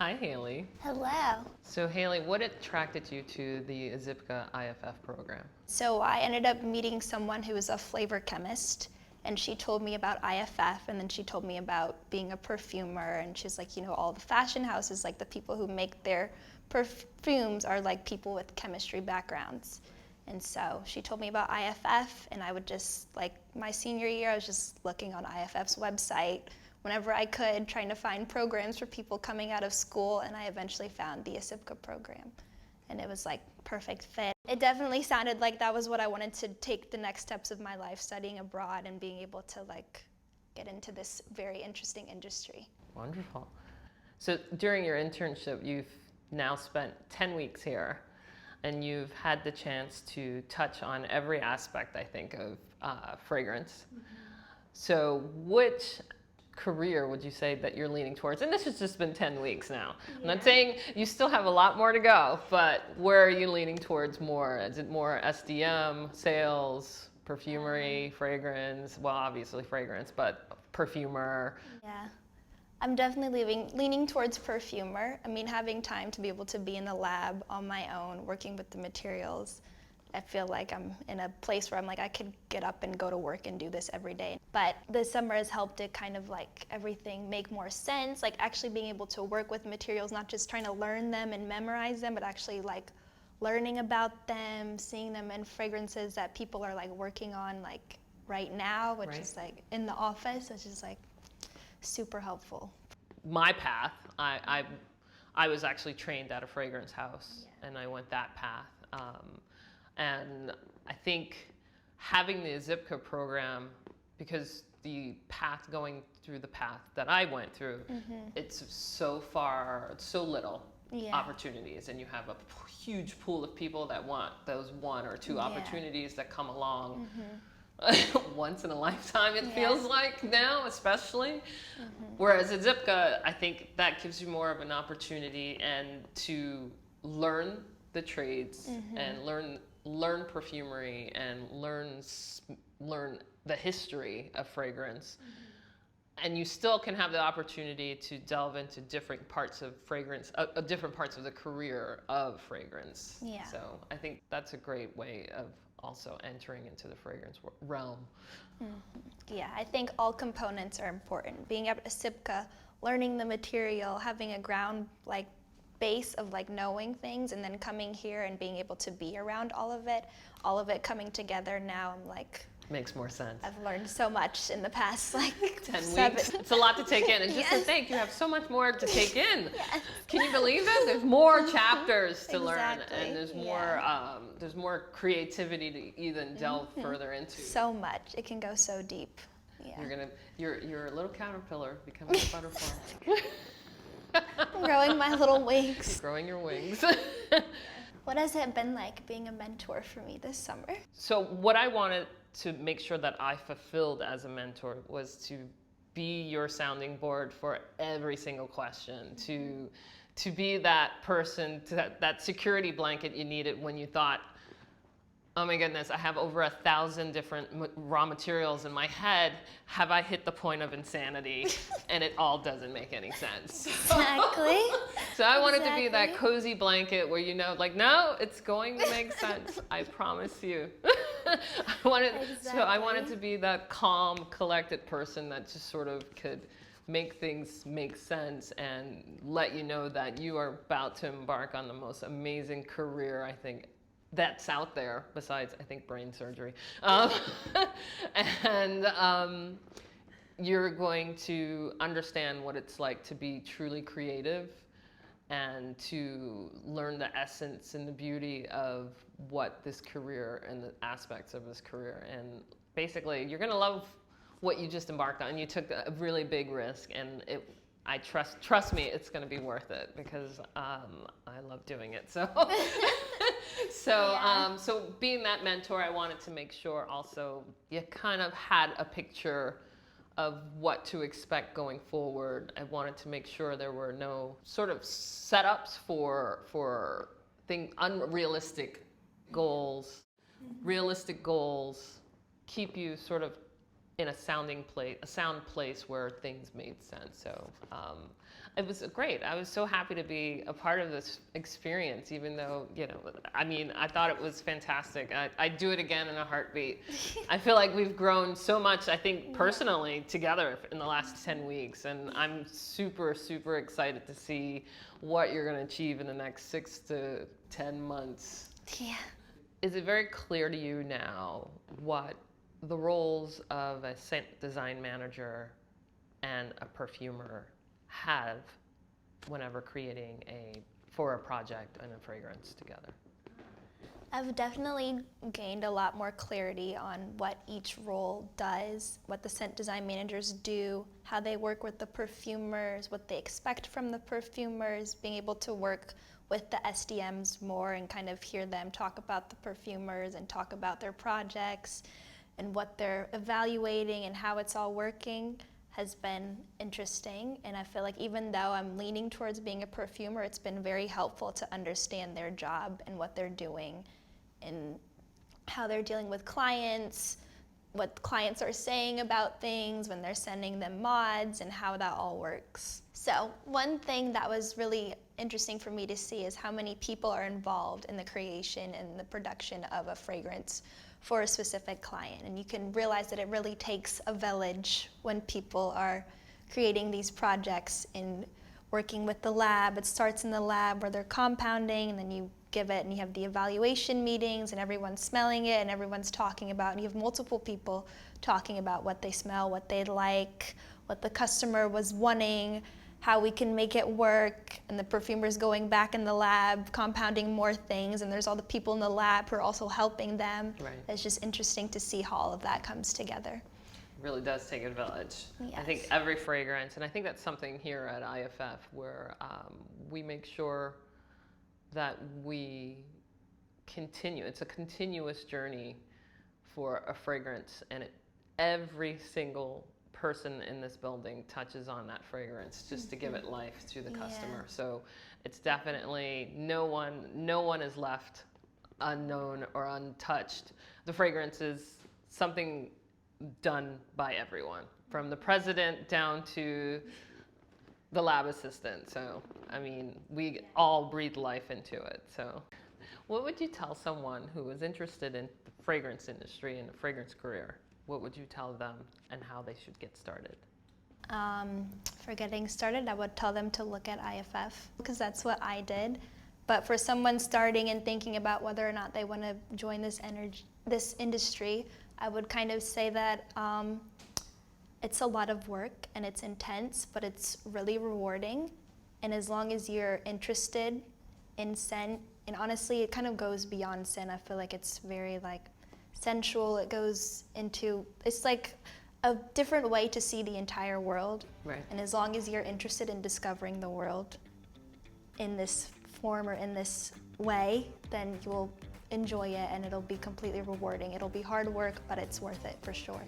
Hi, Haley. Hello. So, Haley, what attracted you to the ISIPCA IFF program? So I ended up meeting someone who was a flavor chemist, and she told me about IFF, and then she told me about being a perfumer, and she's like, you know, all the fashion houses, like the people who make their perfumes are like people with chemistry backgrounds. And so she told me about IFF, and I would just, like my senior year, I was just looking on IFF's website whenever I could, trying to find programs for people coming out of school, and I eventually found the ISIPCA program. And it was like perfect fit. It definitely sounded like that was what I wanted to take the next steps of my life, studying abroad and being able to like get into this very interesting industry. Wonderful. So during your internship, you've now spent 10 weeks here, and you've had the chance to touch on every aspect, I think, of fragrance. Mm-hmm. So which career would you say that you're leaning towards? And this has just been 10 weeks now. Yeah. I'm not saying you still have a lot more to go, but where are you leaning towards more? Is it more SDM, sales, perfumery, fragrance? Well, obviously fragrance, but perfumer. Yeah. I'm definitely leaning towards perfumer. I mean, having time to be able to be in the lab on my own, working with the materials, I feel like I'm in a place where I'm like, I could get up and go to work and do this every day. But the summer has helped it kind of like everything make more sense, like actually being able to work with materials, not just trying to learn them and memorize them, but actually like learning about them, seeing them in fragrances that people are like working on like right now, which is like in the office, which is like super helpful. My path, I was actually trained at a fragrance house, and I went that path. And I think having the ISIPCA program, because the path going through the path that I went through, it's so little opportunities, and you have a huge pool of people that want those one or two opportunities that come along once in a lifetime, it feels like now, especially. Whereas ISIPCA, I think that gives you more of an opportunity and to learn the trades and learn perfumery and learn the history of fragrance. And you still can have the opportunity to delve into different parts of fragrance, different parts of the career of fragrance. Yeah. So I think that's a great way of also entering into the fragrance realm. Yeah, I think all components are important. Being at ISIPCA, learning the material, having a ground like base of like knowing things, and then coming here and being able to be around all of it coming together. Now I'm like, makes more sense. I've learned so much in the past like 10 weeks. It's a lot to take in, and just to think you have so much more to take in. Can you believe it? There's more chapters to learn, and there's more creativity to even delve further into. So much. It can go so deep. Yeah. You're a little caterpillar becoming a butterfly. I'm growing my little wings. You're growing your wings. What has it been like being a mentor for me this summer? So what I wanted to make sure that I fulfilled as a mentor was to be your sounding board for every single question, to be that person, that security blanket you needed when you thought, oh my goodness, I have over 1,000 different raw materials in my head. Have I hit the point of insanity? And it all doesn't make any sense. Exactly. So I wanted to be that cozy blanket where you know, like, no, it's going to make sense. I promise you. So I wanted to be that calm, collected person that just sort of could make things make sense and let you know that you are about to embark on the most amazing career, I think, that's out there, besides, I think, brain surgery. You're going to understand what it's like to be truly creative and to learn the essence and the beauty of what this career and the aspects of this career. And basically, you're going to love what you just embarked on. You took a really big risk, and I trust me, it's going to be worth it, because I love doing it. So, so being that mentor, I wanted to make sure also you kind of had a picture of what to expect going forward. I wanted to make sure there were no sort of setups for unrealistic goals. Realistic goals keep you sort of in a sound place where things made sense. So it was great. I was so happy to be a part of this experience, even though, I thought it was fantastic. I'd do it again in a heartbeat. I feel like we've grown so much, I think, personally together in the last 10 weeks. And I'm super, super excited to see what you're going to achieve in the next 6 to 10 months. Yeah. Is it very clear to you now what the roles of a scent design manager and a perfumer have whenever creating for a project and a fragrance together? I've definitely gained a lot more clarity on what each role does, what the scent design managers do, how they work with the perfumers, what they expect from the perfumers, being able to work with the SDMs more and kind of hear them talk about the perfumers and talk about their projects and what they're evaluating and how it's all working has been interesting. And I feel like even though I'm leaning towards being a perfumer, it's been very helpful to understand their job and what they're doing and how they're dealing with clients, what clients are saying about things when they're sending them mods, and how that all works. So one thing that was really interesting for me to see is how many people are involved in the creation and the production of a fragrance for a specific client. And you can realize that it really takes a village when people are creating these projects and working with the lab. It starts in the lab where they're compounding, and then you give it and you have the evaluation meetings and everyone's smelling it and everyone's talking about, and you have multiple people talking about what they smell, what they like, what the customer was wanting, how we can make it work, and the perfumer's going back in the lab, compounding more things, and there's all the people in the lab who are also helping them. Right. It's just interesting to see how all of that comes together. It really does take a village. Yes. I think every fragrance, and I think that's something here at IFF where we make sure that we continue. It's a continuous journey for a fragrance, and every single person in this building touches on that fragrance just to give it life to the customer. So it's definitely no one is left unknown or untouched. The fragrance is something done by everyone, from the president down to the lab assistant. So I mean, we all breathe life into it. So what would you tell someone who is interested in the fragrance industry and the fragrance career? What would you tell them and how they should get started? For getting started, I would tell them to look at IFF, because that's what I did. But for someone starting and thinking about whether or not they want to join this industry, I would kind of say that it's a lot of work and it's intense, but it's really rewarding. And as long as you're interested in scent, and honestly, it kind of goes beyond scent. I feel like it's very sensual. It goes into, it's like a different way to see the entire world. Right. And as long as you're interested in discovering the world in this form or in this way, then you will enjoy it and it'll be completely rewarding. It'll be hard work, but it's worth it for sure.